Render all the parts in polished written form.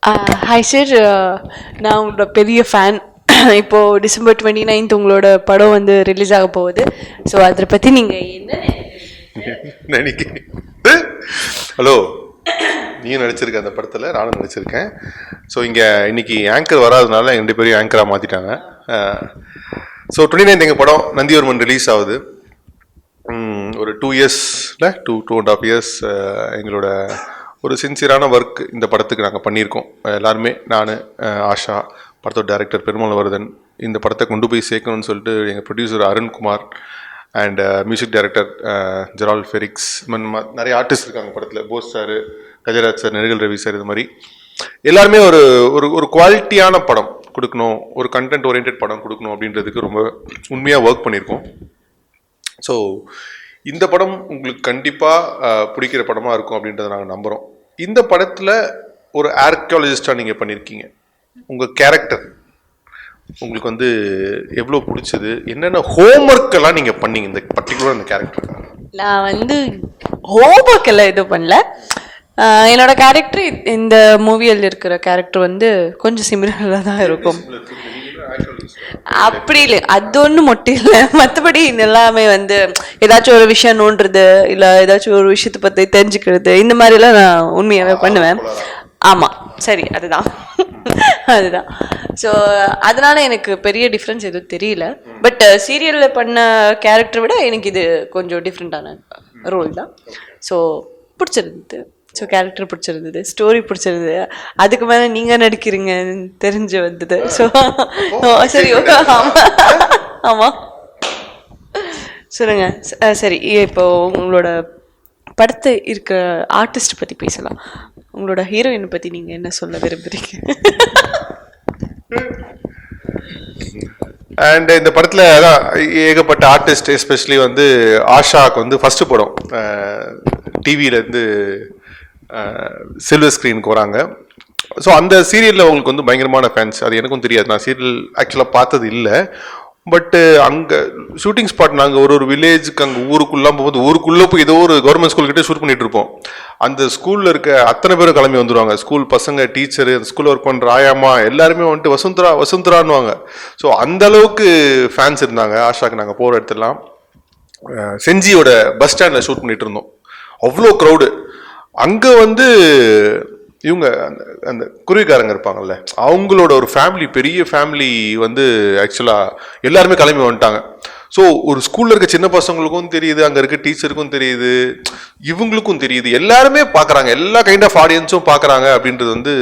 Hi sir, நான் உங்களோட பெரிய ஃபேன். இப்போது December 29 உங்களோட படம் வந்து ரிலீஸ் ஆக போகுது. ஸோ அதை பற்றி நீங்கள் என்ன நினைக்கிறீங்க? ஹலோ, நீயும் நடிச்சிருக்க அந்த படத்தில், நானும் நடிச்சிருக்கேன். ஸோ இங்கே இன்னைக்கு ஆங்கர் வராதனால ரெண்டு பேரும் ஆங்கராக மாற்றிட்டாங்க. ஸோ 29 எங்கள் படம் நந்திவர்மன் ரிலீஸ் ஆகுது. ஒரு 2 இயர்ஸில் 2.5 இயர்ஸ் எங்களோட ஒரு சின்சியரான ஒர்க் இந்த படத்துக்கு நாங்கள் பண்ணியிருக்கோம். எல்லாருமே, நான், ஆஷா, படத்தோட டைரக்டர் பெருமாள்வர்தன், இந்த படத்தை கொண்டு போய் சேர்க்கணும்னு சொல்லிட்டு எங்கள் producer Arunkumar and music director ஜெரால் ஃபெரிக்ஸ், நிறைய ஆர்டிஸ்ட் இருக்காங்க படத்தில். போஸ் சார், கஜராஜ் சார், நெருகல் ரவி சார், இது மாதிரி எல்லாருமே ஒரு ஒரு குவாலிட்டியான படம் கொடுக்கணும், ஒரு கண்டென்ட் ஓரியன்ட் படம் கொடுக்கணும் அப்படின்றதுக்கு ரொம்ப உண்மையாக ஒர்க் பண்ணியிருக்கோம். ஸோ இந்த படம் உங்களுக்கு கண்டிப்பாக பிடிக்கிற படமாக இருக்கும் அப்படின்றத நாங்கள் நம்புகிறோம். இந்த படத்தில் ஒரு ஆர்கியாலஜிஸ்டாக நீங்கள் பண்ணியிருக்கீங்க. உங்கள் கேரக்டர் உங்களுக்கு வந்து எவ்வளோ பிடிச்சது, என்னென்ன ஹோம்ஒர்க் எல்லாம் நீங்கள் பண்ணீங்க இந்த பர்டிகுலர் அந்த கேரக்டர்? நான் வந்து ஹோம்ஒர்க் எல்லாம் எதுவும் பண்ணல. என்னோட கேரக்டர் இந்த மூவியில் இருக்கிற கேரக்டர் வந்து கொஞ்சம் சிமிலராக தான் இருக்கும். அப்படி இல்லை, அது ஒன்றும் மட்டும் இல்லை. மற்றபடி எல்லாமே வந்து ஏதாச்சும் ஒரு விஷயம் நோண்டுறது, இல்லை ஏதாச்சும் ஒரு விஷயத்தை பற்றி தெரிஞ்சுக்கிறது, இந்த மாதிரிலாம் நான் உண்மையாகவே பண்ணுவேன். ஆமாம், சரி, அதுதான் அதுதான். ஸோ அதனால எனக்கு பெரிய டிஃப்ரென்ஸ் எதுவும் தெரியல. பட் சீரியலில் பண்ண கேரக்டரை விட எனக்கு இது கொஞ்சம் டிஃப்ரெண்ட்டான ரோல் தான். ஸோ பிடிச்சிருந்தது. ஸோ கேரக்டர் பிடிச்சிருந்தது, ஸ்டோரி பிடிச்சிருந்தது. அதுக்கு மேலே நீங்கள் நடிக்கிறீங்க தெரிஞ்சு வந்தது. ஸோ சரி, ஓகே. ஆமாம், சொல்லுங்க. சரி, இப்போ உங்களோட படத்தை இருக்க ஆர்டிஸ்ட் பற்றி பேசலாம். உங்களோட ஹீரோயினை பற்றி நீங்கள் என்ன சொல்ல விரும்புகிறீங்க? அண்ட் இந்த படத்தில் அதான் ஏகப்பட்ட ஆர்டிஸ்ட், எஸ்பெஷலி வந்து ஆஷாவுக்கு வந்து ஃபஸ்ட்டு படம் டிவியிலேருந்து சில்வர் ஸ்க்ரீனுக்கு வராங்க. ஸோ அந்த சீரியலில் அவங்களுக்கு வந்து பயங்கரமான ஃபேன்ஸ். அது எனக்கும் தெரியாது, நான் சீரியல் ஆக்சுவலாக பார்த்தது இல்லை. பட்டு அங்கே ஷூட்டிங் ஸ்பாட், நாங்கள் ஒரு வில்லேஜுக்கு அங்கே ஊருக்குள்ளாம் போகும்போது, ஊருக்குள்ளே போய் ஏதோ ஒரு கவர்மெண்ட் ஸ்கூல்கிட்டே ஷூட் பண்ணிட்டு இருப்போம். அந்த ஸ்கூலில் இருக்க அத்தனை பேரும் கிளம்பி வந்துடுவாங்க. ஸ்கூல் பசங்க, டீச்சரு, அந்த ஸ்கூலில் ஒர்க் பண்ணுற ஆயாமா எல்லாருமே வந்துட்டு வசுந்தரான்னுவாங்க. ஸோ அந்த அளவுக்கு ஃபேன்ஸ் இருந்தாங்க ஆஷாக்கு. நாங்கள் போகிற இடத்துலாம் செஞ்சியோட பஸ் ஸ்டாண்டில் ஷூட் பண்ணிட்டு இருந்தோம். அவ்வளோ க்ரௌடு. அங்கே வந்து இவங்க அந்த குருவிக்காரங்க இருப்பாங்கல்ல, அவங்களோட ஒரு ஃபேமிலி, பெரிய ஃபேமிலி வந்து ஆக்சுவலாக எல்லாருமே கிளம்பி வந்துட்டாங்க. ஸோ ஒரு ஸ்கூலில் இருக்க சின்ன பசங்களுக்கும் தெரியுது, அங்கே இருக்க டீச்சருக்கும் தெரியுது, இவங்களுக்கும் தெரியுது, எல்லாருமே பார்க்குறாங்க, எல்லா கைண்ட் ஆஃப் ஆடியன்ஸும் பார்க்குறாங்க. அப்படின்றது வந்து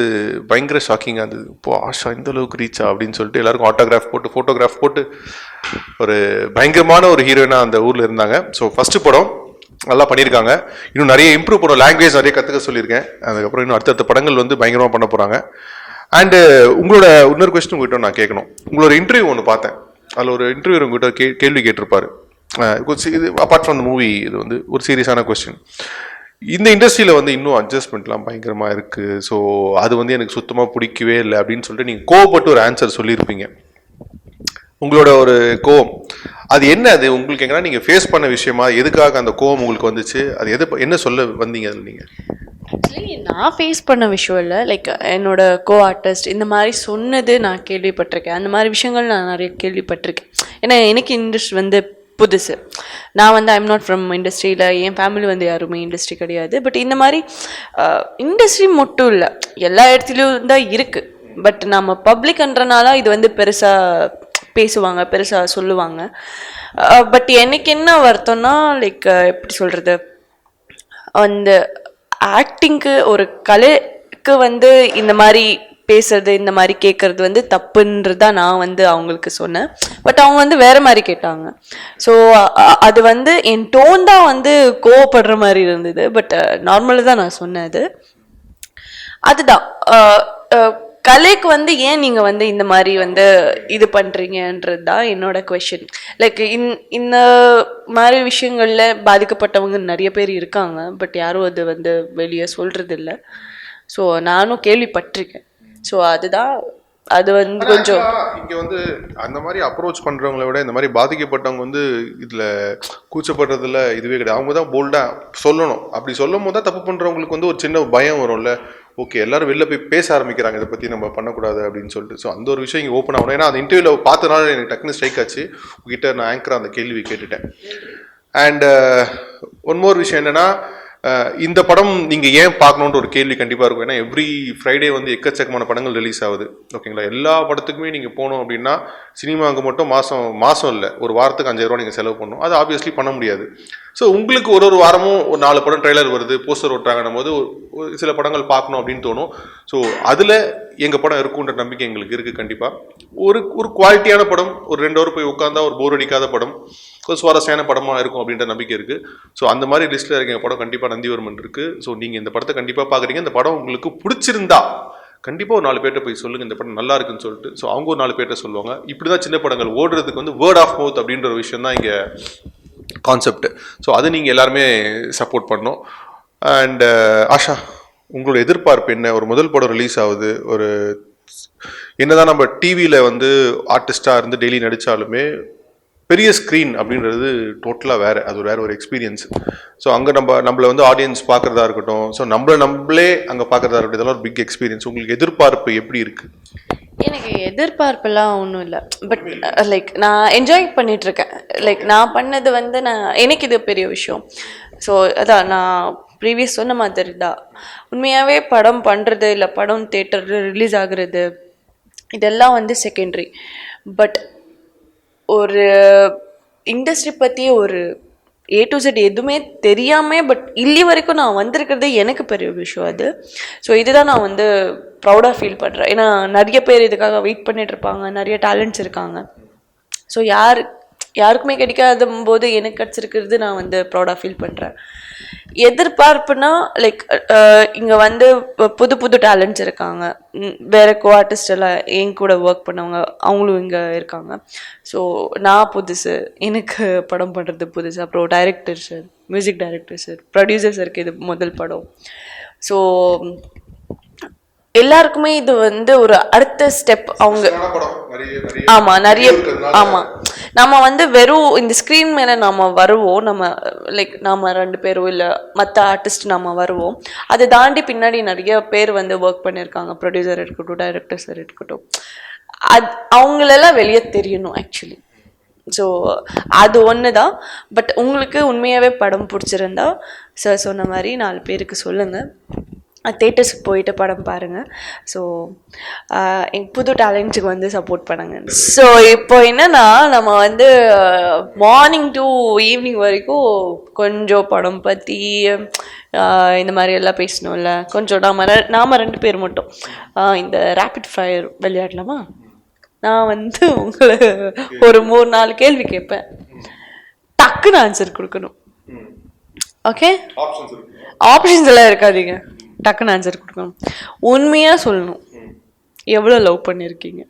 பயங்கர ஷாக்கிங்காக இருந்தது. இப்போ ஆஷா இந்த அளவுக்கு ரீச்சா அப்படின்னு சொல்லிட்டு எல்லாருக்கும் ஆட்டோகிராஃப் போட்டு, ஃபோட்டோகிராஃப் போட்டு ஒரு பயங்கரமான ஒரு ஹீரோயினாக அந்த ஊரில் இருந்தாங்க. ஸோ ஃபஸ்ட்டு படம் நல்லா பண்ணியிருக்காங்க. இன்னும் நிறைய இம்ப்ரூவ் பண்ணுவோம், லாங்குவேஜ் நிறைய கற்றுக்க சொல்லியிருக்கேன். அதுக்கப்புறம் இன்னும் அடுத்தடுத்த படங்கள் வந்து பயங்கரமாக பண்ண போகிறாங்க. அண்டு உங்களோட இன்னொரு கொஸ்டின் உங்கள்கிட்ட நான் கேட்கணும். உங்களோட இன்டர்வியூ ஒன்று பார்த்தேன். அதில் ஒரு இன்டர்வியூ உங்கள்கிட்ட கேள்வி கேட்டிருப்பாரு. இது அப்பார்ட் ஃப்ரம் த மூவி, இது வந்து ஒரு சீரியஸான கொஸ்டின். இந்த இண்டஸ்ட்ரியில் வந்து இன்னும் அட்ஜஸ்ட்மெண்ட்லாம் பயங்கரமாக இருக்குது, ஸோ அது வந்து எனக்கு சுத்தமாக பிடிக்கவே இல்லை அப்படின்னு சொல்லிட்டு நீங்கள் கோவப்பட்டு ஒரு ஆன்சர் சொல்லியிருப்பீங்க. உங்களோட ஒரு கோவம் அது என்ன? அது உங்களுக்கு எங்கன்னா நீங்கள் ஃபேஸ் பண்ண விஷயமா? எதுக்காக அந்த கோவம் உங்களுக்கு வந்துச்சு? அது என்ன சொல்ல வந்தீங்க அதில் நீங்கள்? ஆக்சுவலி நான் ஃபேஸ் பண்ண விஷயம் இல்லை, லைக் என்னோட கோ ஆர்டிஸ்ட் இந்த மாதிரி சொன்னது நான் கேள்விப்பட்டிருக்கேன். அந்த மாதிரி விஷயங்கள் நான் நிறைய கேள்விப்பட்டிருக்கேன். ஏன்னா எனக்கு இண்டஸ்ட்ரி வந்து புதுசு. நான் வந்து ஐம் நாட் ஃப்ரம் இண்டஸ்ட்ரியில், என் ஃபேமிலி வந்து யாருமே இண்டஸ்ட்ரி கிடையாது. பட் இந்த மாதிரி இண்டஸ்ட்ரி மட்டும் இல்லை, எல்லா இடத்துலையும் தான் இருக்குது. பட் நம்ம பப்ளிக்ன்றனால இது வந்து பெருசாக பேசுவாங்க, பெருசாக சொல்லுவாங்க. பட் எனக்கு என்ன வருத்தம்னா, லைக் எப்படி சொல்கிறது, அந்த ஆக்டிங்க்கு, ஒரு கலைக்கு வந்து இந்த மாதிரி பேசுறது, இந்த மாதிரி கேட்குறது வந்து தப்புன்றதான் நான் வந்து அவங்களுக்கு சொன்னேன். பட் அவங்க வந்து வேறு மாதிரி கேட்டாங்க. ஸோ அது வந்து என் டோன் தான் வந்து கோவப்படுற மாதிரி இருந்தது. பட் நார்மலாக தான் நான் சொன்னது. அதுதான் கலைக்கு வந்து ஏன் நீங்கள் வந்து இந்த மாதிரி வந்து இது பண்ணுறீங்கன்றது தான் என்னோட கொஷின். லைக் இந்த மாதிரி விஷயங்களில் பாதிக்கப்பட்டவங்க நிறைய பேர் இருக்காங்க. பட் யாரும் அது வந்து வெளியே சொல்கிறது இல்லை. ஸோ நானும் கேள்விப்பட்டிருக்கேன். ஸோ அதுதான், அது வந்து கொஞ்சம் இங்கே வந்து அந்த மாதிரி அப்ரோச் பண்ணுறவங்கள விட இந்த மாதிரி பாதிக்கப்பட்டவங்க வந்து இதில் கூச்சப்படுறதுல இதுவே கிடையாது. அவங்க தான் போல்டாக சொல்லணும். அப்படி சொல்லும் போது தான் தப்பு பண்ணுறவங்களுக்கு வந்து ஒரு சின்ன பயம் வரும்ல, ஓகே எல்லாரும் வெளில போய் பேச ஆரம்பிக்கிறாங்க இதை பற்றி நம்ம பண்ணக்கூடாது அப்படின்னு சொல்லிட்டு. ஸோ அந்த ஒரு விஷயம் இங்கே ஓப்பன் ஆகணும். ஏன்னா அந்த இன்டர்வியூவில் பார்த்தனால எனக்கு டக்குனு ஸ்ட்ரைக் ஆச்சு. உங்ககிட்ட நான் ஆங்கராக அந்த கேள்வி கேட்டுட்டேன். அண்ட் ஒன் மோர் விஷயம் என்னென்னா, இந்த படம் நீங்கள் ஏன் பார்க்கணுன்ற ஒரு கேள்வி கண்டிப்பாக இருக்கும். ஏன்னா எவ்ரி ஃப்ரைடே வந்து எக்கச்சக்கமான படங்கள் ரிலீஸ் ஆகுது. ஓகேங்களா, எல்லா படத்துக்குமே நீங்கள் போகணும் அப்படின்னா சினிமாவுக்கு மட்டும் மாதம் இல்லை, ஒரு வாரத்துக்கு 5,000 ரூபா நீங்கள் செலவு பண்ணணும். அது ஆப்வியஸ்லி பண்ண முடியாது. ஸோ உங்களுக்கு ஒரு வாரமும் ஒரு 4 படம் ட்ரெய்லர் வருது, போஸ்டர் ஓட்டுறாங்கன்னும் போது சில படங்கள் பார்க்கணும் அப்படின்னு தோணும். ஸோ அதில் எங்கள் படம் இருக்குன்ற நம்பிக்கை எங்களுக்கு இருக்குது. கண்டிப்பாக ஒரு குவாலிட்டியான படம், ஒரு 2 ஹவர் போய் உட்காந்தா ஒரு போர் அடிக்காத படம், ஒரு சுவாரஸ்யமான படமாக இருக்கும் அப்படின்ற நம்பிக்கை இருக்குது. ஸோ அந்த மாதிரி லிஸ்ட்டில் இருக்க எங்கள் படம் கண்டிப்பாக நந்திவர்மன் இருக்குது. ஸோ நீங்கள் இந்த படத்தை கண்டிப்பாக பார்க்குறீங்க. இந்த படம் உங்களுக்கு பிடிச்சிருந்தா கண்டிப்பாக ஒரு 4 பேர்கிட்ட போய் சொல்லுங்கள் இந்த படம் நல்லா இருக்குன்னு சொல்லிட்டு. ஸோ அவங்க ஒரு 4 பேர்கிட்ட சொல்லுவாங்க. இப்படி தான் சின்ன படங்கள் ஓடுறதுக்கு வந்து வேர்ட் ஆஃப் மவுத் அப்படின்ற ஒரு விஷயம் தான் இங்கே கான்செப்ட். ஸோ அது நீங்கள் எல்லாருமே சப்போர்ட் பண்ணணும். அண்ட் ஆஷா, உங்களோட எதிர்பார்ப்பு என்ன? ஒரு முதல் படம் ரிலீஸ் ஆகுது, ஒரு என்னதான் நம்ம டிவியில் வந்து ஆர்டிஸ்டாக இருந்து டெய்லி நடித்தாலுமே பெரிய ஸ்க்ரீன் அப்படின்றது டோட்டலாக வேறு, அது வேறு ஒரு எக்ஸ்பீரியன்ஸ். ஸோ அங்கே நம்மளை வந்து ஆடியன்ஸ் பார்க்குறதா இருக்கட்டும், ஸோ நம்மளே அங்கே பார்க்குறதா இருக்கட்டும், இதெல்லாம் ஒரு பிக் எக்ஸ்பீரியன்ஸ். உங்களுக்கு எதிர்பார்ப்பு எப்படி இருக்குது? எனக்கு எதிர்பார்ப்பெல்லாம் ஒன்றும் இல்லை. பட் லைக் நான் என்ஜாய் பண்ணிகிட்ருக்கேன். லைக் நான் பண்ணது வந்து எனக்கு இது பெரிய விஷயம். ஸோ அதான் நான் ப்ரீவியஸ் சொன்ன மாதிரி தான், உண்மையாகவே படம் பண்ணுறது இல்லை படம் தேட்டரில் ரிலீஸ் ஆகுறது இதெல்லாம் வந்து செகண்டரி. பட் ஒரு இண்டஸ்ட்ரி பற்றி ஒரு A to Z எதுவுமே தெரியாமல் பட் இல்லி வரைக்கும் நான் வந்திருக்கிறதே எனக்கு பெரிய விஷயம் அது. ஸோ இதுதான் நான் வந்து ப்ரௌடாக ஃபீல் பண்ணுறேன். ஏன்னா நிறைய பேர் இதுக்காக வெயிட் பண்ணிட்டு இருப்பாங்க, நிறைய டேலண்ட்ஸ் இருக்காங்க. ஸோ யாருக்குமே கிடைக்காத போது எனக்கு கிடச்சிருக்கிறது நான் வந்து ப்ரௌடாக ஃபீல் பண்ணுறேன். எதிர்பார்ப்புனா லைக் இங்கே வந்து புது டேலண்ட்ஸ் இருக்காங்க, வேறு ஆர்டிஸ்ட் எல்லாம் என் கூட ஒர்க் பண்ணவங்க அவங்களும் இங்கே இருக்காங்க. ஸோ நான் புதுசு, எனக்கு படம் பண்ணுறது புதுசு. அப்புறம் director sir, music director sir, producer சாருக்கு இது முதல் படம். ஸோ எல்லாருக்குமே இது வந்து ஒரு அடுத்த ஸ்டெப். அவங்க ஆமாம் நிறைய ஆமாம் நம்ம வந்து வெறும் இந்த ஸ்க்ரீன் மேலே நம்ம வருவோம், நம்ம லைக் நம்ம 2 பேரும் இல்லை மற்ற ஆர்டிஸ்ட் நம்ம வருவோம். அதை தாண்டி பின்னாடி நிறைய பேர் வந்து ஒர்க் பண்ணியிருக்காங்க, ப்ரொடியூசர் இருக்கட்டும், டைரக்டர் சார் இருக்கட்டும். அவங்களெல்லாம் வெளியே தெரியணும் ஆக்சுவலி. ஸோ அது ஒன்று தான். பட் உங்களுக்கு உண்மையாகவே படம் பிடிச்சிருந்தா சார் சொன்ன மாதிரி 4 பேருக்கு சொல்லுங்கள், தேட்டர்ஸுக்கு போயிட்டு படம் பாருங்கள். ஸோ எங்கள் புது டேலண்ட்ஸுக்கு வந்து சப்போர்ட் பண்ணுங்க. ஸோ இப்போ என்னென்னா நம்ம வந்து மார்னிங் டு ஈவினிங் வரைக்கும் கொஞ்சம் படம் பற்றி இந்த மாதிரி எல்லாம் பேசணும்ல. கொஞ்சம் நாம் 2 பேர் மட்டும் இந்த ரேபிட் ஃபயர் விளையாடலாமா? நான் வந்து உங்களை ஒரு 3-4 கேள்வி கேட்பேன், டக்குன்னு ஆன்சர் கொடுக்கணும். ஓகே, ஆப்ஷன்ஸ் எல்லாம் இருக்காதீங்க, டக்குன்னு ஆன்சர் கொடுக்கணும். உண்மையாக சொல்லணும், எவ்வளோ லவ் பண்ணியிருக்கீங்க?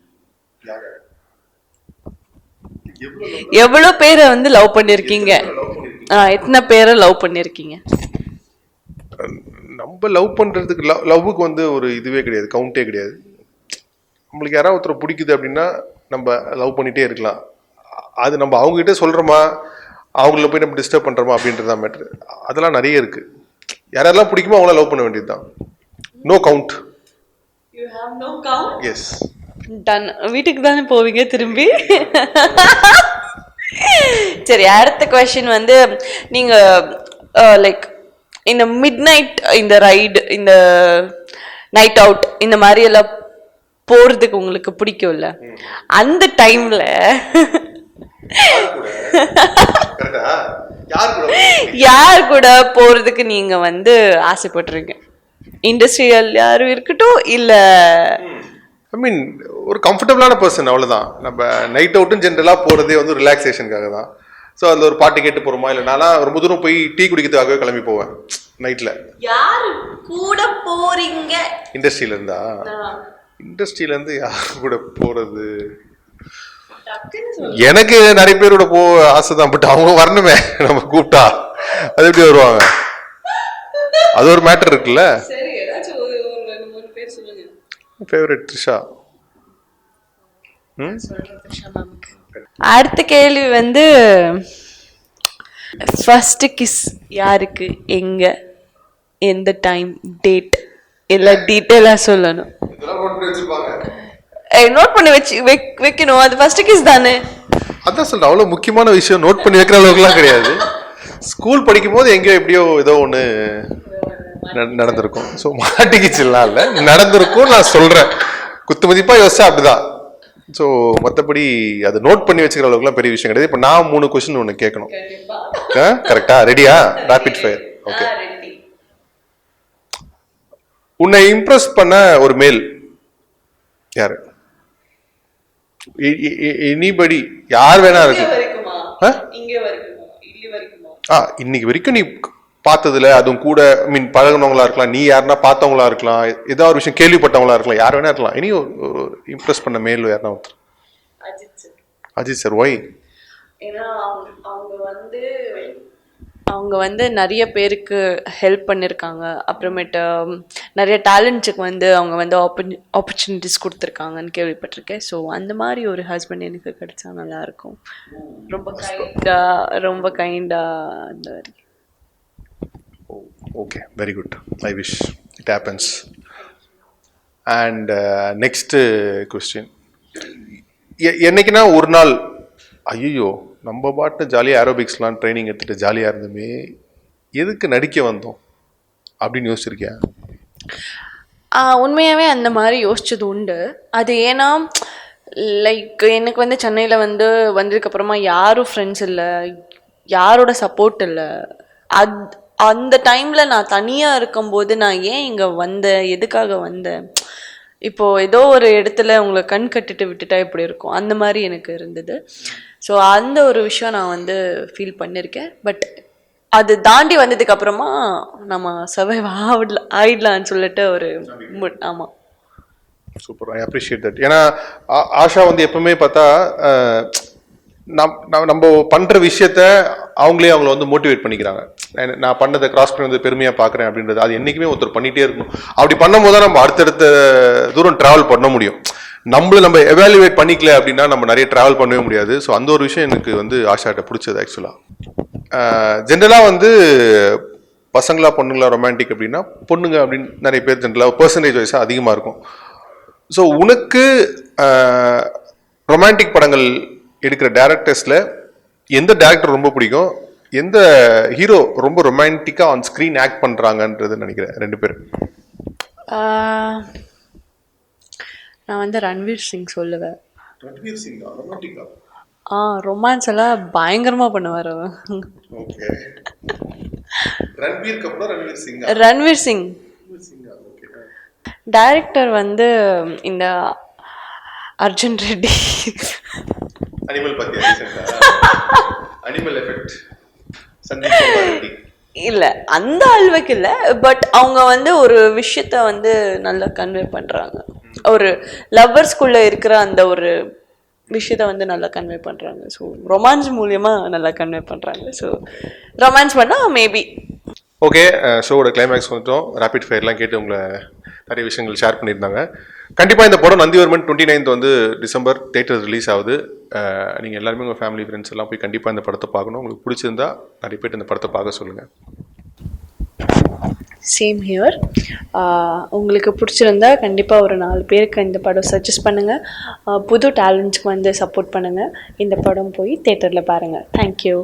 எவ்வளோ பேரை வந்து லவ் பண்ணியிருக்கீங்க? எத்தனை பேரை லவ் பண்ணியிருக்கீங்க? நம்ம லவ் பண்ணுறதுக்கு லவ்வுக்கு வந்து ஒரு இதுவே கிடையாது, கவுண்டே கிடையாது. நம்மளுக்கு யாராவது ஒருத்தர் பிடிக்குது அப்படின்னா நம்ம லவ் பண்ணிகிட்டே இருக்கலாம். அது நம்ம அவங்ககிட்ட சொல்கிறோமா, அவங்கள போய் நம்ம டிஸ்டர்ப் பண்ணுறோமா அப்படின்றது தான் மேட்ரு. அதெல்லாம் நிறைய இருக்குது. யாரெல்லாம் பிடிக்குமோ அவங்கள லவ் பண்ண வேண்டியது தான். No count. You have no count? Yes. Done. வீட்டுக்கு தானே போவீங்க திரும்பி? சரி, அடுத்த கொஸ்டின் வந்து நீங்கள் லைக் இந்த மிட் நைட், இந்த ரைடு, இந்த நைட் அவுட், இந்த மாதிரி எல்லாம் போகிறதுக்கு உங்களுக்கு பிடிக்கும்ல, அந்த டைமில் யார் கூட போறதுக்கு நீங்க வந்து ஆசைப்படுறீங்க? இண்டஸ்ட்ரியல் யாரும் இருக்கட்டும், இல்ல ஐ மீன் ஒரு கம்ஃபர்டபுளான பர்சன், அவ்வளோதான். நம்ம நைட் அவுட்டும் ஜென்ரலாக போகிறதே வந்து ரிலாக்ஸேஷனுக்காக தான். ஸோ அதில் ஒரு பாட்டு கேட்டு போகிறோமா, இல்லை நான்லாம் ரொம்ப தூரம் போய் டீ குடிக்கிறதுக்காகவே கிளம்பி போவேன் நைட்டில். யார் கூட போறீங்க? இண்டஸ்ட்ரியிலேருந்தா? இண்டஸ்ட்ரியிலேருந்து யார் கூட போகிறது? எனக்கு நிறைய பேரோட ஆசை தான், பட் அவங்க வரணுமே, நம்ம கூப்பிட்டா அது எப்படி வருவாங்க? அது ஒரு மேட்டர் இருக்குல்ல. ஃபேவரட் த்ரிஷா. அடுத்த கேள்வி வந்து ஃபர்ஸ்ட் கிஸ் யாருக்கு, எங்க, எந்த டைம், டேட், இல்லை டீட்டெயிலாக சொல்லணும். நோட் பண்ணி வைக்கணும். அது ஃபர்ஸ்ட் கிஸ் தானே. அதான் சொல்றேன், அவ்வளோ முக்கியமான விஷயம் நோட் பண்ணி வைக்கிற அளவுக்குலாம் கிடையாது. ஸ்கூல் படிக்கும் போது எங்கேயோ எப்படியோ ஏதோ ஒன்று நடந்திருக்கும். ஸோ மாட்டிக்கிச்சுலாம் இல்லை, நடந்திருக்கும். நான் சொல்கிறேன், குத்து மதிப்பாக யோசிச்சா அப்படிதான். ஸோ மற்றபடி அது நோட் பண்ணி வச்சுக்கிற அளவுக்குலாம் பெரிய விஷயம் கிடையாது. இப்போ நான் 3 கொஸ்டின் ஒன்று கேட்கணும். கரெக்டா? ரெடியா? Rapid fire. ஓகே. உன்னை இம்ப்ரெஸ் பண்ண ஒரு மேல் யாரு? எனிபடி, யார் வேணா இருக்கு. இன்னைக்கு வரைக்கும் நீ பார்த்ததுல, அதுவும் கூட மீன் பழகினவங்களா இருக்கலாம், நீ யாருன்னா பார்த்தவங்களா இருக்கலாம், ஏதாவது ஒரு விஷயம் கேள்விப்பட்டவங்களா இருக்கலாம், யார் வேணா இருக்கலாம். இனி இம்ப்ரெஸ் பண்ண மேல் யாருன்னா ஒருத்தர்? அஜித் சார். ஒய்? ஏன்னா அவங்க வந்து நிறைய பேருக்கு ஹெல்ப் பண்ணியிருக்காங்க. அப்புறமேட்டு நிறைய டேலண்ட்ஸுக்கு வந்து அவங்க வந்து ஆப்பர்ச்சுனிட்டிஸ் கொடுத்துருக்காங்கன்னு கேள்விப்பட்டிருக்கேன். ஸோ அந்த மாதிரி ஒரு ஹஸ்பண்ட் எனக்கு கிடைச்சா நல்லாயிருக்கும். ரொம்ப கைண்டாக அந்த மாதிரி. Okay, very good. I wish it happens. And next question, என்னைக்குன்னா ஒரு நாள் ஐயோ நம்ம பாட்டு ஜாலியாக ஏரோபிக்ஸ்லாம் ட்ரைனிங் எடுத்துகிட்டு ஜாலியாக இருந்துமே எதுக்கு நடிக்க வந்தோம் அப்படின்னு யோசிச்சிருக்கியா? உண்மையாகவே அந்த மாதிரி யோசிச்சது உண்டு. அது ஏன்னா லைக் எனக்கு வந்து சென்னையில் வந்ததுக்கப்புறமா யாரும் ஃப்ரெண்ட்ஸ் இல்லை, யாரோட சப்போர்ட் இல்லை. அந்த டைமில் நான் தனியாக இருக்கும்போது நான் ஏன் இங்கே வந்தேன், எதுக்காக வந்தேன், இப்போது ஏதோ ஒரு இடத்துல உங்களை கண் கட்டிட்டு விட்டுட்டா எப்படி இருக்கும், அந்த மாதிரி எனக்கு இருந்தது. ஸோ அந்த ஒரு விஷயம் நான் வந்து ஃபீல் பண்ணியிருக்கேன். பட் அது தாண்டி வந்ததுக்கப்புறமா நம்ம சர்வைவ் ஆயிடலான்னு சொல்லிட்டு ஒரு ஆமாம். Super, I appreciate that. ஏன்னா ஆஷா வந்து எப்பவுமே பார்த்தா நம்ம பண்ணுற விஷயத்த அவங்களே அவங்கள வந்து மோட்டிவேட் பண்ணிக்கிறாங்க. நான் பண்ணதை கிராஸ் பண்ணி வந்து பெருமையாக பார்க்குறேன் அப்படின்றது அது என்றைக்குமே ஒருத்தர் பண்ணிகிட்டே இருக்கணும். அப்படி பண்ணும்போது தான் நம்ம அடுத்தடுத்த தூரம் ட்ராவல் பண்ண முடியும். நம்ம எவாலுவேட் பண்ணிக்கல அப்படின்னா நம்ம நிறைய ட்ராவல் பண்ணவே முடியாது. ஸோ அந்த ஒரு விஷயம் எனக்கு வந்து ஆஷாட்ட பிடிச்சது. ஆக்சுவலாக ஜென்ரலாக வந்து பசங்களா பொண்ணுங்களா ரொமான்டிக் அப்படின்னா பொண்ணுங்க அப்படின்னு நிறைய பேர் ஜென்ரலாக பர்சன்டேஜ் வைஸாக அதிகமாக இருக்கும். ஸோ உனக்கு ரொமான்டிக் படங்கள் எடுக்கிற டேரக்டர்ஸில் எந்த டேரக்டர் ரொம்ப பிடிக்கும், எந்த ஹீரோ ரொம்ப ரொமான்டிக்காக ஆன் ஸ்க்ரீன் ஆக்ட் பண்ணுறாங்கன்றது நினைக்கிறேன்? 2 பேர். நான் வந்து ரன்வீர் சிங் சொல்லுவேன். ரன்வீர் சிங் ரொமான்டிக்கா? ரொமான்ஸ் எல்லாம் பயங்கரமாக பண்ணுவார் அவன். ஓகே. ரன்வீருக்கு அப்புறம் ரன்வீர் சிங். ரன்வீர் சிங். டைரக்டர் வந்து இந்த அர்ஜுன் ரெட்டி. அனிமல் பத்தியா? அனிமல் எஃபெக்ட் சந்தீப் ரெட்டி இல்லை, அந்த அளவுக்கு இல்லை. பட் அவங்க வந்து ஒரு விஷயத்த வந்து நல்லா கன்வே பண்ணுறாங்க. ஒரு லவ்வர்ஸ்குள்ளே இருக்கிற அந்த ஒரு விஷயத்த வந்து நல்லா கன்வே பண்ணுறாங்க. ஸோ ரொமான்ஸ் மூலியமாக நல்லா கன்வே பண்ணுறாங்க. ஸோ ரொமான்ஸ் பண்ணால் மேபி. ஓகே, ஷோவோட கிளைமேக்ஸ் வந்துட்டோம். ரேபிட் ஃபயர்லாம் கேட்டு உங்களை நிறைய விஷயங்கள் ஷேர் பண்ணியிருந்தாங்க. கண்டிப்பாக இந்த படம் நந்திவர்மன் 29 வந்து டிசம்பர் தேட்டர் ரிலீஸ் ஆகுது. நீங்கள் எல்லாருமே உங்கள் ஃபேமிலி ஃப்ரெண்ட்ஸ் எல்லாம் போய் கண்டிப்பாக இந்த படத்தை பார்க்கணும். உங்களுக்கு பிடிச்சிருந்தா நிறைய பேர் இந்த படத்தை பார்க்க சொல்லுங்கள். Same here. உங்களுக்கு பிடிச்சிருந்தா கண்டிப்பாக ஒரு 4 பேருக்கு இந்த படம் சஜஸ்ட் பண்ணுங்கள். புது டேலண்ட்ஸ்க்கு வந்து சப்போர்ட் பண்ணுங்கள். இந்த படம் போய் தேட்டரில் பாருங்கள். தேங்க்யூ.